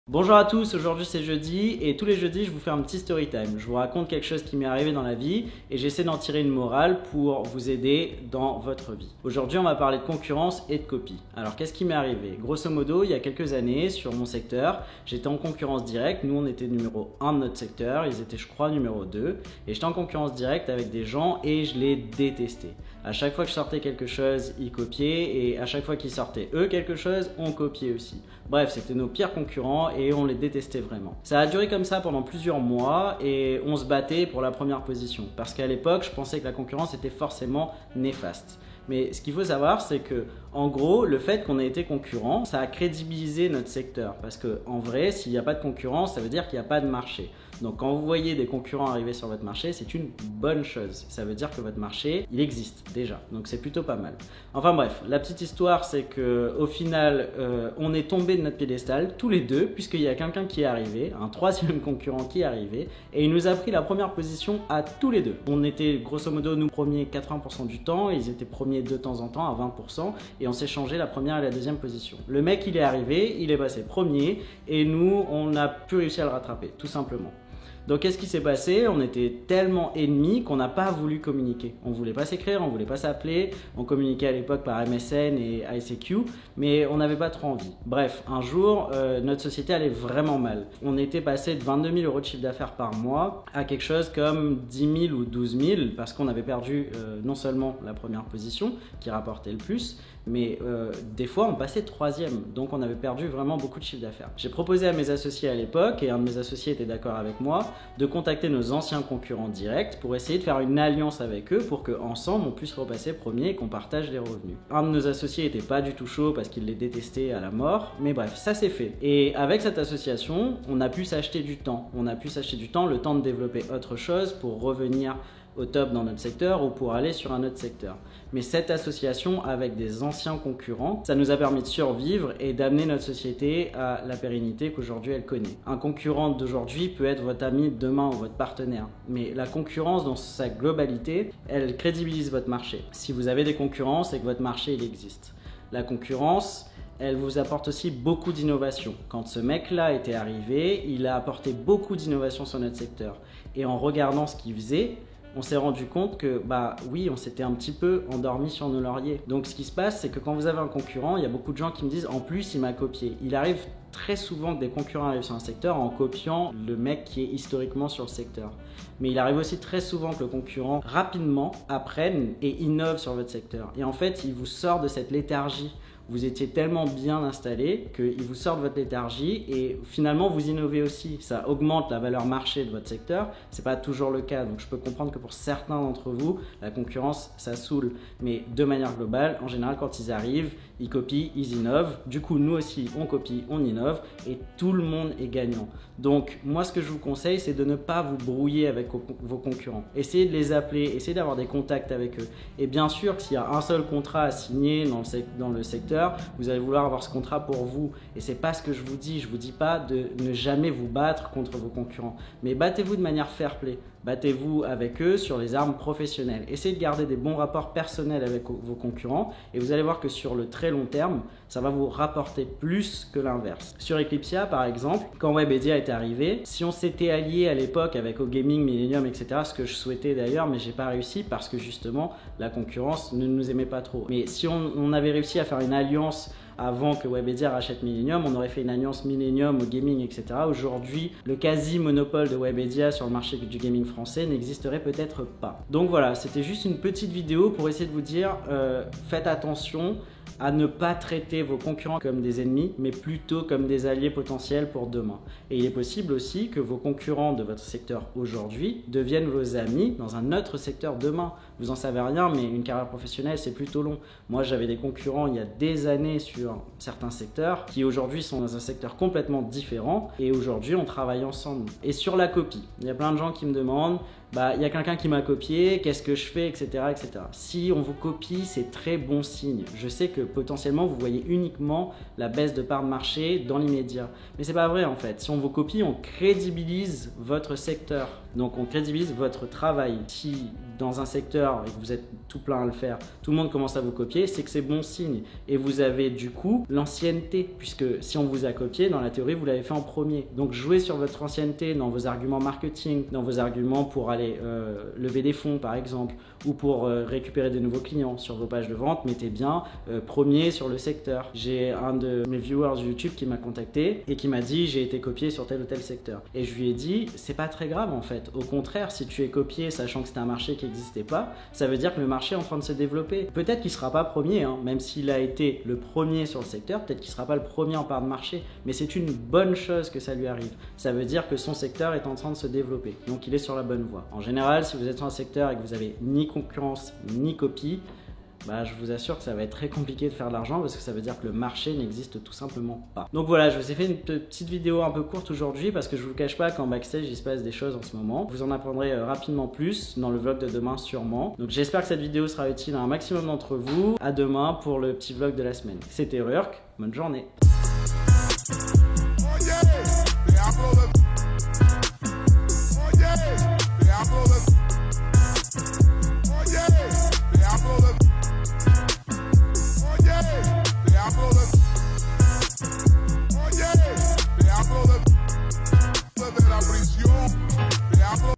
Bonjour à tous, aujourd'hui c'est jeudi et tous les jeudis je vous fais un petit story time. Je vous raconte quelque chose qui m'est arrivé dans la vie et j'essaie d'en tirer une morale pour vous aider dans votre vie. Aujourd'hui on va parler de concurrence et de copie. Alors qu'est-ce qui m'est arrivé? Grosso modo, il y a quelques années sur mon secteur, j'étais en concurrence directe. Nous on était numéro 1 de notre secteur, ils étaient je crois numéro 2 et j'étais en concurrence directe avec des gens et je les détestais. À chaque fois que je sortais quelque chose, ils copiaient et à chaque fois qu'ils sortaient eux quelque chose, on copiait aussi. Bref, c'était nos pires concurrents et on les détestait vraiment. Ça a duré comme ça pendant plusieurs mois et on se battait pour la première position. Parce qu'à l'époque, je pensais que la concurrence était forcément néfaste. Mais ce qu'il faut savoir, c'est que, en gros, le fait qu'on ait été concurrent, ça a crédibilisé notre secteur. Parce qu'en vrai, s'il n'y a pas de concurrence, ça veut dire qu'il n'y a pas de marché. Donc quand vous voyez des concurrents arriver sur votre marché, c'est une bonne chose. Ça veut dire que votre marché, il existe déjà. Donc c'est plutôt pas mal. Enfin bref, la petite histoire, c'est qu'au final, on est tombé de notre piédestal, tous les deux, puisqu'il y a quelqu'un qui est arrivé, un troisième concurrent qui est arrivé, et il nous a pris la première position à tous les deux. On était grosso modo, nous, premiers 80% du temps, et ils étaient premiers de temps en temps à 20%, et on s'est changé la première et la deuxième position. Le mec, il est arrivé, il est passé premier, et nous, on n'a plus réussi à le rattraper, tout simplement. Donc qu'est-ce qui s'est passé? On était tellement ennemis qu'on n'a pas voulu communiquer. On ne voulait pas s'écrire, on ne voulait pas s'appeler. On communiquait à l'époque par MSN et ICQ, mais on n'avait pas trop envie. Bref, un jour, notre société allait vraiment mal. On était passé de 22 000 euros de chiffre d'affaires par mois à quelque chose comme 10 000 ou 12 000 parce qu'on avait perdu non seulement la première position qui rapportait le plus, mais des fois on passait troisième, donc on avait perdu vraiment beaucoup de chiffre d'affaires. J'ai proposé à mes associés à l'époque, et un de mes associés était d'accord avec moi, de contacter nos anciens concurrents directs pour essayer de faire une alliance avec eux pour qu'ensemble on puisse repasser premier et qu'on partage les revenus. Un de nos associés n'était pas du tout chaud parce qu'il les détestait à la mort, mais bref, ça s'est fait. Et avec cette association, on a pu s'acheter du temps. On a pu s'acheter du temps, le temps de développer autre chose pour revenir au top dans notre secteur ou pour aller sur un autre secteur. Mais cette association avec des anciens concurrents, ça nous a permis de survivre et d'amener notre société à la pérennité qu'aujourd'hui elle connaît. Un concurrent d'aujourd'hui peut être votre ami de demain ou votre partenaire, mais la concurrence dans sa globalité, elle crédibilise votre marché. Si vous avez des concurrents, c'est que votre marché il existe. La concurrence, elle vous apporte aussi beaucoup d'innovation. Quand ce mec-là était arrivé, il a apporté beaucoup d'innovation sur notre secteur. Et en regardant ce qu'il faisait, on s'est rendu compte que, oui, on s'était un petit peu endormi sur nos lauriers. Donc ce qui se passe, c'est que quand vous avez un concurrent, il y a beaucoup de gens qui me disent « en plus, il m'a copié ». Il arrive très souvent que des concurrents arrivent sur un secteur en copiant le mec qui est historiquement sur le secteur. Mais il arrive aussi très souvent que le concurrent, rapidement, apprenne et innove sur votre secteur. Et en fait, il vous sort de cette léthargie. Vous étiez tellement bien installé qu'il vous sort de votre léthargie et finalement vous innovez aussi. Ça augmente la valeur marché de votre secteur. Ce n'est pas toujours le cas. Donc je peux comprendre que pour certains d'entre vous, la concurrence, ça saoule. Mais de manière globale, en général, quand ils arrivent, ils copient, ils innovent. Du coup, nous aussi, on copie, on innove et tout le monde est gagnant. Donc moi, ce que je vous conseille, c'est de ne pas vous brouiller avec vos concurrents. Essayez de les appeler, essayez d'avoir des contacts avec eux. Et bien sûr, s'il y a un seul contrat à signer dans le secteur, vous allez vouloir avoir ce contrat pour vous. Et c'est pas ce que je vous dis. Je vous dis pas de ne jamais vous battre contre vos concurrents. Mais battez-vous de manière fair play. Battez-vous avec eux sur les armes professionnelles. Essayez de garder des bons rapports personnels avec vos concurrents et vous allez voir que sur le très long terme, ça va vous rapporter plus que l'inverse. Sur Eclipsia, par exemple, quand Webedia est arrivé, si on s'était allié à l'époque avec OGaming, Millennium, etc., ce que je souhaitais d'ailleurs, mais j'ai pas réussi parce que justement, la concurrence ne nous aimait pas trop. Mais si on avait réussi à faire une alliance avant que Webedia rachète Millennium, on aurait fait une alliance Millennium au gaming, etc. Aujourd'hui, le quasi-monopole de Webedia sur le marché du gaming français n'existerait peut-être pas. Donc voilà, c'était juste une petite vidéo pour essayer de vous dire, faites attention à ne pas traiter vos concurrents comme des ennemis, mais plutôt comme des alliés potentiels pour demain. Et il est possible aussi que vos concurrents de votre secteur aujourd'hui deviennent vos amis dans un autre secteur demain. Vous en savez rien, mais une carrière professionnelle, c'est plutôt long. Moi, j'avais des concurrents il y a des années sur certains secteurs qui aujourd'hui sont dans un secteur complètement différent et aujourd'hui, on travaille ensemble. Et sur la copie, il y a plein de gens qui me demandent il y a quelqu'un qui m'a copié, qu'est-ce que je fais, etc., etc. Si on vous copie, c'est très bon signe. Je sais que potentiellement vous voyez uniquement la baisse de part de marché dans l'immédiat. Mais c'est pas vrai en fait. Si on vous copie, on crédibilise votre secteur. Donc on crédibilise votre travail. Si dans un secteur et que vous êtes tout plein à le faire, tout le monde commence à vous copier, c'est que c'est bon signe. Et vous avez du coup l'ancienneté, puisque si on vous a copié, dans la théorie, vous l'avez fait en premier. Donc jouez sur votre ancienneté dans vos arguments marketing, dans vos arguments pour aller lever des fonds par exemple, ou pour récupérer de nouveaux clients sur vos pages de vente, mettez bien premier sur le secteur. J'ai un de mes viewers YouTube qui m'a contacté et qui m'a dit j'ai été copié sur tel ou tel secteur. Et je lui ai dit c'est pas très grave en fait. Au contraire, si tu es copié sachant que c'était un marché qui n'existait pas, ça veut dire que le marché est en train de se développer. Peut-être qu'il ne sera pas premier, hein, même s'il a été le premier sur le secteur, peut-être qu'il ne sera pas le premier en part de marché, mais c'est une bonne chose que ça lui arrive. Ça veut dire que son secteur est en train de se développer, donc il est sur la bonne voie. En général, si vous êtes sur un secteur et que vous avez ni concurrence ni copie, je vous assure que ça va être très compliqué de faire de l'argent parce que ça veut dire que le marché n'existe tout simplement pas. Donc voilà, je vous ai fait une petite vidéo un peu courte aujourd'hui parce que je vous cache pas qu'en backstage il se passe des choses en ce moment. Vous en apprendrez rapidement plus dans le vlog de demain sûrement. Donc j'espère que cette vidéo sera utile à un maximum d'entre vous. À demain pour le petit vlog de la semaine. C'était Urk, bonne journée.